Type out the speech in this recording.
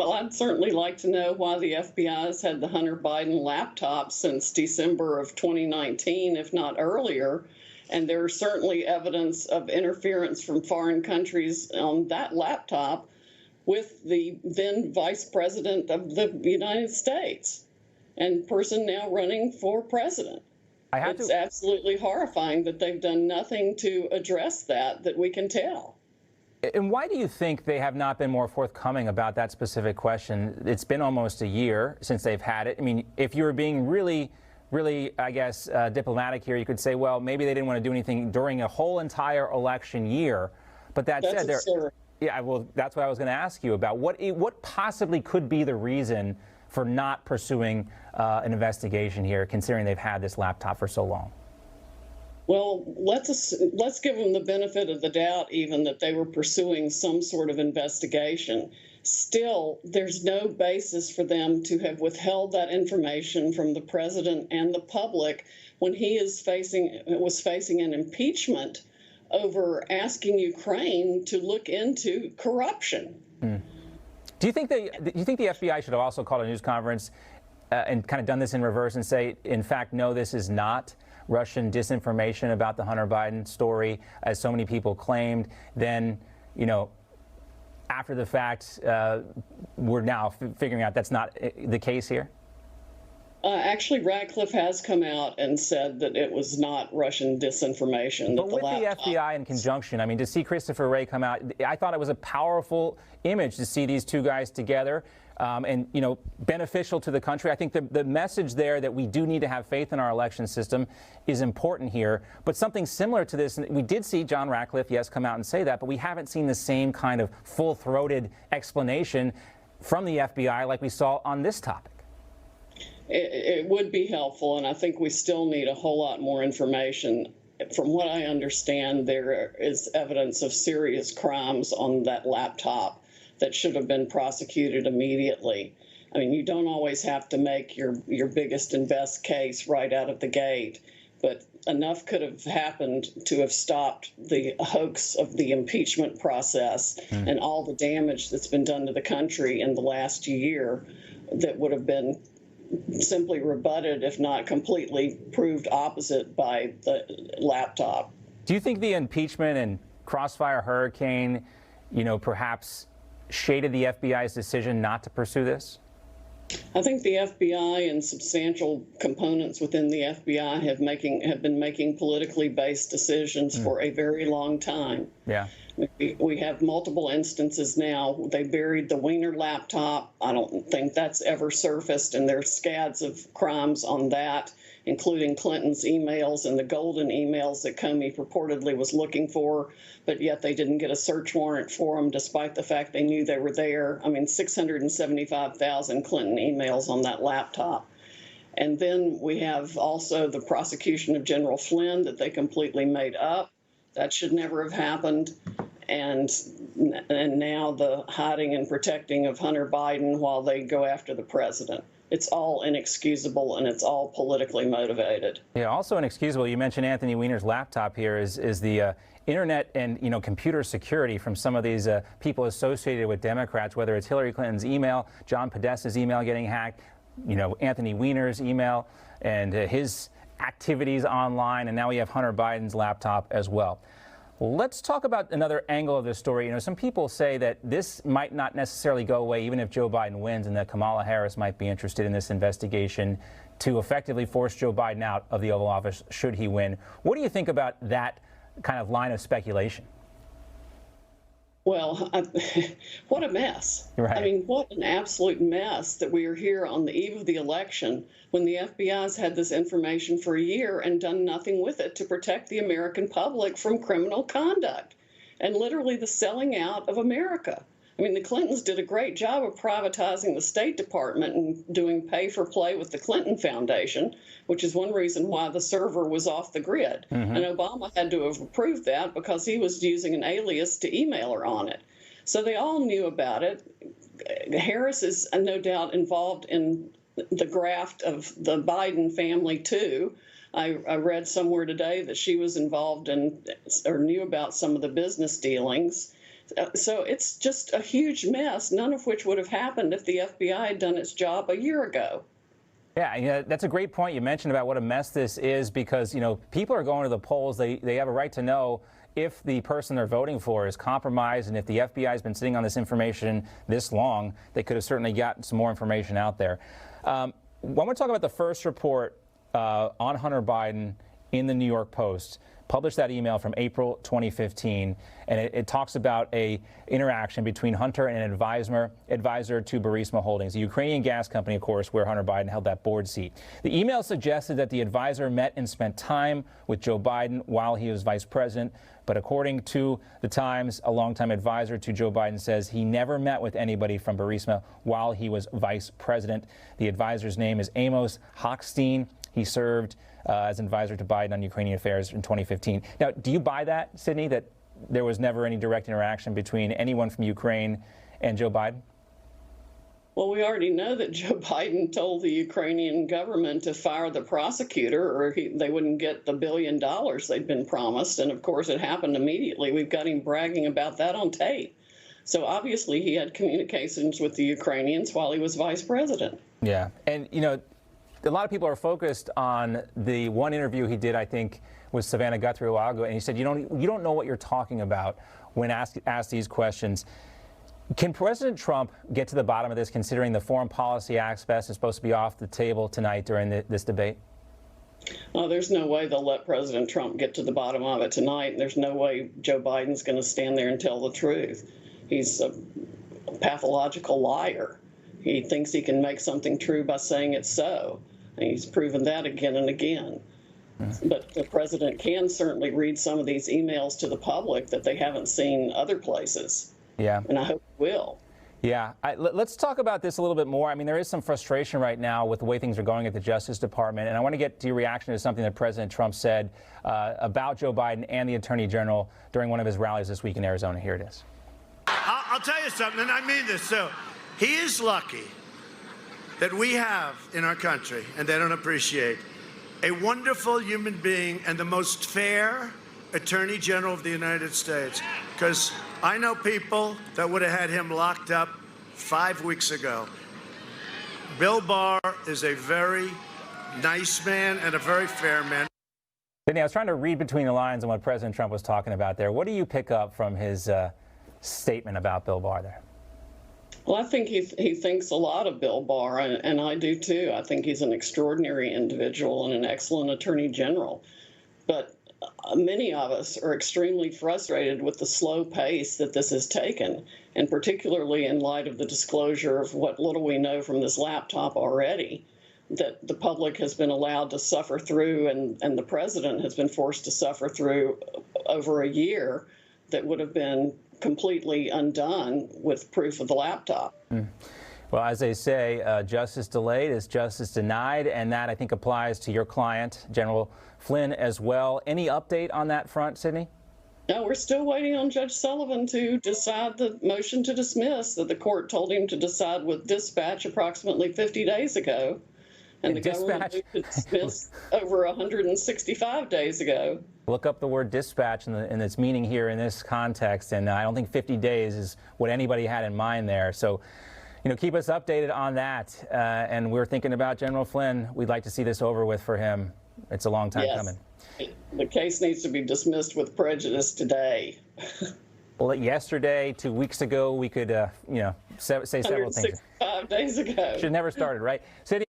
Well, I'd certainly like to know why the FBI has had the Hunter Biden laptop since December of 2019, if not earlier. And there's certainly evidence of interference from foreign countries on that laptop with the then Vice President of the United States and person now running for president. It's absolutely horrifying that they've done nothing to address that we can tell. And why do you think they have not been more forthcoming about that specific question? It's been almost a year since they've had it. I mean, if you were being really, I guess, diplomatic here, you could say, well, maybe they didn't want to do anything during a whole entire election year. But that said, yeah, well, that's what I was going to ask you about. What possibly could be the reason for not pursuing an investigation here, considering they've had this laptop for so long? Well, let's give them the benefit of the doubt, even that they were pursuing some sort of investigation. Still, there's no basis for them to have withheld that information from the president and the public when he was facing an impeachment over asking Ukraine to look into corruption. Do you think the FBI should have also called a news conference and kind of done this in reverse and say, in fact, no, this is not Russian disinformation about the Hunter Biden story, as so many people claimed? Then, you know, after the fact, we're now figuring out that's not the case here? Actually, Radcliffe has come out and said that it was not Russian disinformation. But with the FBI in conjunction, I mean, to see Christopher Wray come out, I thought it was a powerful image to see these two guys together and, you know, beneficial to the country. I think the message there that we do need to have faith in our election system is important here. But something similar to this, we did see John Radcliffe, yes, come out and say that, but we haven't seen the same kind of full-throated explanation from the FBI like we saw on this topic. It would be helpful, and I think we still need a whole lot more information. From what I understand, there is evidence of serious crimes on that laptop that should have been prosecuted immediately. I mean, you don't always have to make your biggest and best case right out of the gate, but enough could have happened to have stopped the hoax of the impeachment process and all the damage that's been done to the country in the last year that would have been simply rebutted, if not completely proved opposite, by the laptop. Do you think the impeachment and Crossfire Hurricane, you know, perhaps shaded the FBI's decision not to pursue this? I think the FBI and substantial components within the FBI have been making politically based decisions for a very long time. Yeah. We have multiple instances now. They buried the Wiener laptop. I don't think that's ever surfaced, and there's scads of crimes on that, including Clinton's emails and the golden emails that Comey purportedly was looking for, but yet they didn't get a search warrant for them despite the fact they knew they were there. I mean, 675,000 Clinton emails on that laptop. And then we have also the prosecution of General Flynn that they completely made up. That should never have happened. And now the hiding and protecting of Hunter Biden while they go after the president. It's all inexcusable, and it's all politically motivated. Yeah, also inexcusable. You mentioned Anthony Weiner's laptop here is the internet and, you know, computer security from some of these people associated with Democrats, whether it's Hillary Clinton's email, John Podesta's email getting hacked, you know, Anthony Weiner's email and his activities online, and now we have Hunter Biden's laptop as well. Let's talk about another angle of this story. You know, some people say that this might not necessarily go away even if Joe Biden wins, and that Kamala Harris might be interested in this investigation to effectively force Joe Biden out of the Oval Office should he win. What do you think about that kind of line of speculation? Well, what a mess. Right. I mean, what an absolute mess that we are here on the eve of the election when the FBI's had this information for a year and done nothing with it to protect the American public from criminal conduct and literally the selling out of America. I mean, the Clintons did a great job of privatizing the State Department and doing pay for play with the Clinton Foundation, which is one reason why the server was off the grid. And Obama had to have approved that because he was using an alias to email her on it. So they all knew about it. Harris is no doubt involved in the graft of the Biden family, too. I read somewhere today that she was involved in or knew about some of the business dealings. So it's just a huge mess, none of which would have happened if the FBI had done its job a year ago. Yeah, that's a great point you mentioned about what a mess this is, because, people are going to the polls. They have a right to know if the person they're voting for is compromised, and if the FBI has been sitting on this information this long, they could have certainly gotten some more information out there. When we talk about the first report on Hunter Biden in the New York Post, published that email from April 2015, and it talks about a interaction between Hunter and an advisor to Burisma Holdings, the Ukrainian gas company, of course, where Hunter Biden held that board seat. The email suggested that the advisor met and spent time with Joe Biden while he was vice president, but according to the Times, a longtime advisor to Joe Biden says he never met with anybody from Burisma while he was vice president. The advisor's name is Amos Hochstein. He served as an advisor to Biden on Ukrainian affairs in 2015. Now, do you buy that, Sidney, that there was never any direct interaction between anyone from Ukraine and Joe Biden? Well, we already know that Joe Biden told the Ukrainian government to fire the prosecutor, or they wouldn't get the $1 billion they'd been promised. And of course, it happened immediately. We've got him bragging about that on tape. So obviously, he had communications with the Ukrainians while he was vice president. Yeah. And, a lot of people are focused on the one interview he did, I think, with Savannah Guthrie a while ago, and he said, you don't know what you're talking about when asked these questions. Can President Trump get to the bottom of this, considering the foreign policy aspect is supposed to be off the table tonight during this debate? Oh, there's no way they'll let President Trump get to the bottom of it tonight. There's no way Joe Biden's going to stand there and tell the truth. He's a pathological liar. He thinks he can make something true by saying it's so. And he's proven that again and again. But the president can certainly read some of these emails to the public that they haven't seen other places. Yeah. And I hope he will. Yeah. Let's talk about this a little bit more. I mean, there is some frustration right now with the way things are going at the Justice Department. And I want to get to your reaction to something that President Trump said about Joe Biden and the Attorney General during one of his rallies this week in Arizona. Here it is. I'll tell you something, and I mean this. So he is lucky that we have in our country, and they don't appreciate, a wonderful human being and the most fair Attorney General of the United States. Because I know people that would have had him locked up 5 weeks ago. Bill Barr is a very nice man and a very fair man. Sidney, I was trying to read between the lines on what President Trump was talking about there. What do you pick up from his statement about Bill Barr there? Well, I think he thinks a lot of Bill Barr, and I do too. I think he's an extraordinary individual and an excellent attorney general. But many of us are extremely frustrated with the slow pace that this has taken, and particularly in light of the disclosure of what little we know from this laptop already, that the public has been allowed to suffer through, and the president has been forced to suffer through over a year that would have been completely undone with proof of the laptop. Well, as they say, justice delayed is justice denied, and that, I think, applies to your client, General Flynn, as well. Any update on that front, Sidney? No, we're still waiting on Judge Sullivan to decide the motion to dismiss that the court told him to decide with dispatch approximately 50 days ago. And the government moved to dismiss over 165 days ago. Look up the word dispatch and its meaning here in this context, and I don't think 50 days is what anybody had in mind there. So, keep us updated on that. And we're thinking about General Flynn. We'd like to see this over with for him. It's a long time coming. The case needs to be dismissed with prejudice today. Well, yesterday, 2 weeks ago, we could, say several things. 165 days ago. Should have never started, right? Sidney